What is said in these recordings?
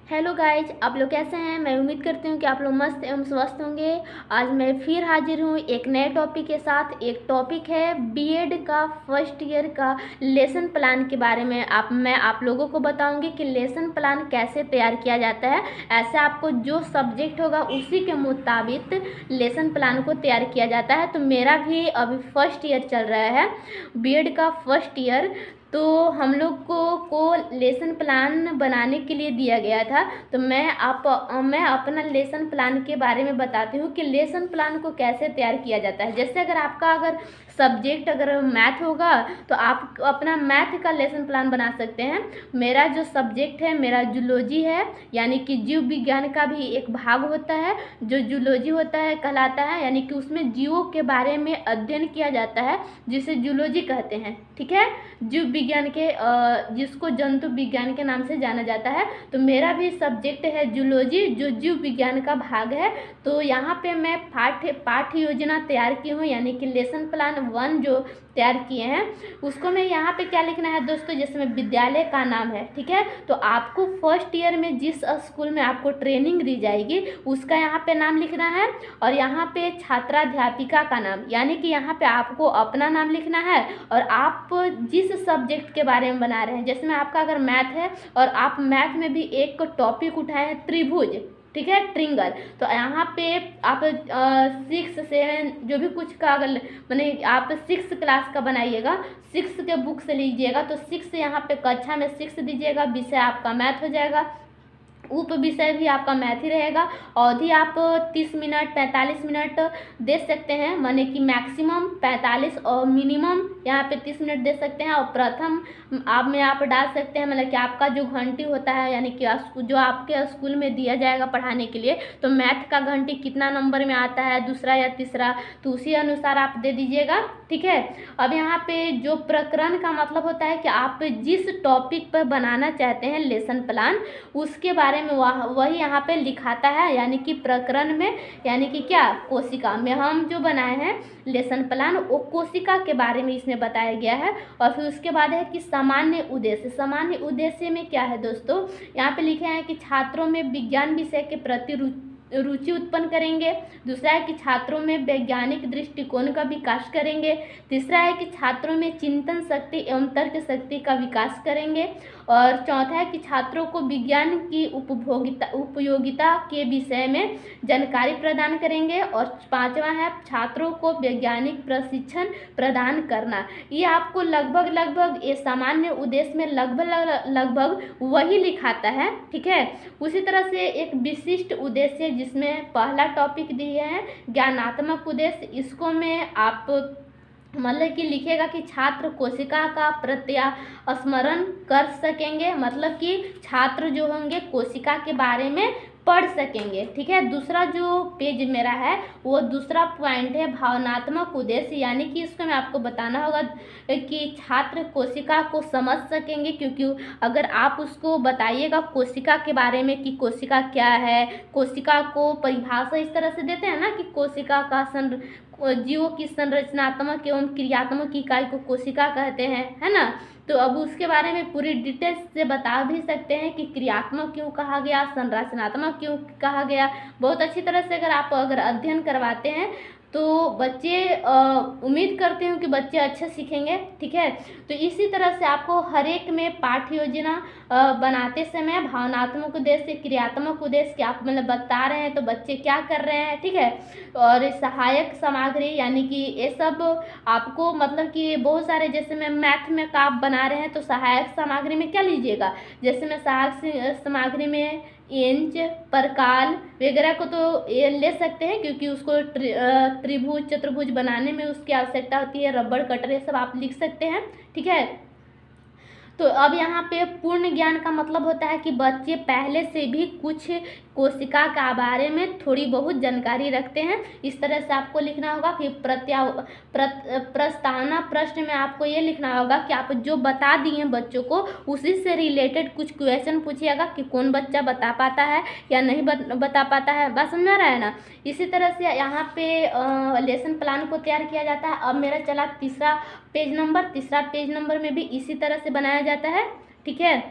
Hello guys, आप लोग कैसे हैं। मैं उम्मीद करती हूँ कि आप लोग मस्त एवं स्वस्थ होंगे। आज मैं फिर हाजिर हूँ एक नए टॉपिक के साथ। एक टॉपिक है बीएड का फर्स्ट ईयर का लेसन प्लान के बारे में। मैं आप लोगों को बताऊंगी कि लेसन प्लान कैसे तैयार किया जाता है। ऐसे आपको जो सब्जेक्ट होगा उसी के मुताबिक लेसन प्लान को तैयार किया जाता है। तो मेरा भी अभी फर्स्ट ईयर चल रहा है, बीएड का फर्स्ट ईयर। तो हम लोग को लेसन प्लान बनाने के लिए दिया गया था। तो मैं अपना लेसन प्लान के बारे में बताती हूँ कि लेसन प्लान को कैसे तैयार किया जाता है। जैसे अगर सब्जेक्ट अगर मैथ होगा तो आप अपना मैथ का लेसन प्लान बना सकते हैं। मेरा जो सब्जेक्ट है, मेरा जूलॉजी है, यानी कि जीव विज्ञान का भी एक भाग होता है जो जूलॉजी होता है कहलाता है, यानी कि उसमें जीवों के बारे में अध्ययन किया जाता है जिसे जूलॉजी कहते हैं। ठीक है, जीव विज्ञान के जिसको जंतु विज्ञान के नाम से जाना जाता है। तो मेरा भी सब्जेक्ट है जूलॉजी, जो जीव विज्ञान का भाग है। तो यहाँ पे मैं पाठ्य योजना तैयार की हूँ, यानी कि लेसन प्लान 1 जो तैयार किए हैं उसको मैं यहाँ पे क्या लिखना है दोस्तों, जिसमें विद्यालय का नाम है। ठीक है, तो आपको फर्स्ट ईयर में जिस स्कूल में आपको ट्रेनिंग दी जाएगी उसका यहाँ पे नाम लिखना है, और यहाँ पे छात्राध्यापिका का नाम, यानी कि यहाँ पे आपको अपना नाम लिखना है और आप जिस सब्जेक्ट के बारे में बना रहे हैं। जैसे में आपका अगर मैथ है और आप मैथ में भी एक टॉपिक उठाए हैं त्रिभुज, ठीक है, ट्रिंगल, तो यहाँ पे आप 6, 7 जो भी कुछ का अगर मैंने आप 6 क्लास का बनाइएगा, 6 के बुक से लीजिएगा, तो 6 यहाँ पे कक्षा में 6 दीजिएगा, विषय आपका मैथ हो जाएगा, उप विषय भी आपका मैथ ही रहेगा। अवधि आप 30 मिनट 45 मिनट दे सकते हैं, माने कि मैक्सिमम 45 और मिनिमम यहाँ पे 30 मिनट दे सकते हैं। और प्रथम आप डाल सकते हैं, मतलब कि आपका जो घंटी होता है, यानी कि जो आपके स्कूल में दिया जाएगा पढ़ाने के लिए, तो मैथ का घंटी कितना नंबर में आता है, दूसरा या तीसरा, तो उसी अनुसार आप दे दीजिएगा। ठीक है, अब यहाँ पे जो प्रकरण का मतलब होता है कि आप जिस टॉपिक पर बनाना चाहते हैं लेसन प्लान, उसके बारे में वही यहाँ पे लिखाता है, यानी कि प्रकरण में, यानी कि क्या, कोशिका में हम जो बनाए हैं लेसन प्लान वो कोशिका के बारे में इसमें बताया गया है। और फिर उसके बाद है कि सामान्य उद्देश्य। सामान्य उद्देश्य में क्या है दोस्तों, यहाँ पे लिखे हैं कि छात्रों में विज्ञान विषय के प्रति रुचि उत्पन्न करेंगे। दूसरा है कि छात्रों में वैज्ञानिक दृष्टिकोण का विकास करेंगे। तीसरा है कि छात्रों में चिंतन शक्ति एवं तर्क शक्ति का विकास करेंगे। और चौथा है कि छात्रों को विज्ञान की उपयोगिता के विषय में जानकारी प्रदान करेंगे। और पांचवा है छात्रों को वैज्ञानिक प्रशिक्षण प्रदान करना। ये आपको लगभग ये सामान्य उद्देश्य में लगभग वही लिखाता है। ठीक है, उसी तरह से एक विशिष्ट उद्देश्य जिसमें पहला टॉपिक दिया है ज्ञानात्मक उद्देश्य, इसको में आप मतलब कि लिखेगा कि छात्र कोशिका का प्रत्यास्मरण कर सकेंगे, मतलब कि छात्र जो होंगे कोशिका के बारे में पढ़ सकेंगे। ठीक है, दूसरा जो पेज मेरा है वो दूसरा पॉइंट है भावनात्मक उद्देश्य, यानी कि इसको मैं आपको बताना होगा कि छात्र कोशिका को समझ सकेंगे, क्योंकि अगर आप उसको बताइएगा कोशिका के बारे में कि कोशिका क्या है, कोशिका को परिभाषा इस तरह से देते हैं ना कि कोशिका का जीवों की संरचनात्मक एवं क्रियात्मक इकाई को कोशिका कहते हैं, है ना। तो अब उसके बारे में पूरी डिटेल्स से बता भी सकते हैं कि क्रियात्मक क्यों कहा गया, संरचनात्मक क्यों कहा गया। बहुत अच्छी तरह से अगर अध्ययन करवाते हैं तो बच्चे उम्मीद करते हूँ कि बच्चे अच्छे सीखेंगे। ठीक है, तो इसी तरह से आपको हर एक में पाठ्य योजना बनाते समय भावनात्मक उद्देश्य, क्रियात्मक उद्देश्य क्या आप मतलब बता रहे हैं तो बच्चे क्या कर रहे हैं। ठीक है, और सहायक सामग्री, यानी कि ये सब आपको मतलब कि बहुत सारे, जैसे मैं मैथ में का आप बना रहे हैं तो सहायक सामग्री में क्या लीजिएगा, जैसे मैं सहायक सामग्री में इंच, प्रकाल वगैरह को तो ये ले सकते हैं, क्योंकि उसको त्रिभुज चतुर्भुज बनाने में उसकी आवश्यकता होती है। रबड़ कटर ये सब आप लिख सकते हैं। ठीक है, तो अब यहाँ पे पूर्ण ज्ञान का मतलब होता है कि बच्चे पहले से भी कुछ कोशिका के बारे में थोड़ी बहुत जानकारी रखते हैं। इस तरह से आपको लिखना होगा। फिर प्रस्तावना प्रश्न में आपको ये लिखना होगा कि आप जो बता दिए बच्चों को उसी से रिलेटेड कुछ क्वेश्चन पूछिएगा कि कौन बच्चा बता पाता है या नहीं बता पाता है। बात समझ में आ रहा है ना। इसी तरह से यहाँ पे लेसन प्लान को तैयार किया जाता है। अब मेरा चला तीसरा पेज नंबर में भी इसी तरह से बनाया जाता है। ठीक है,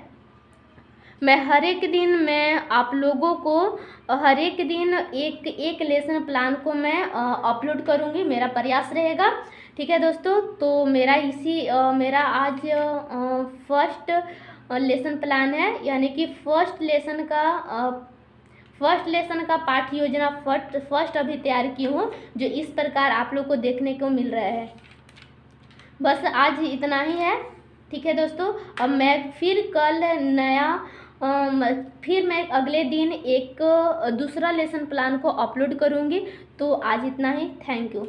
मैं हर एक दिन मैं आप लोगों को हर एक दिन एक एक लेसन प्लान को मैं अपलोड करूँगी, मेरा प्रयास रहेगा। ठीक है दोस्तों, तो मेरा आज फर्स्ट लेसन प्लान है, यानी कि फर्स्ट लेसन का पाठ्य योजना फर्स्ट अभी तैयार की हूँ, जो इस प्रकार आप लोग को देखने को मिल रहा है। बस आज इतना ही है। ठीक है दोस्तों, अब मैं फिर कल फिर मैं अगले दिन एक दूसरा लेसन प्लान को अपलोड करूँगी। तो आज इतना ही, थैंक यू।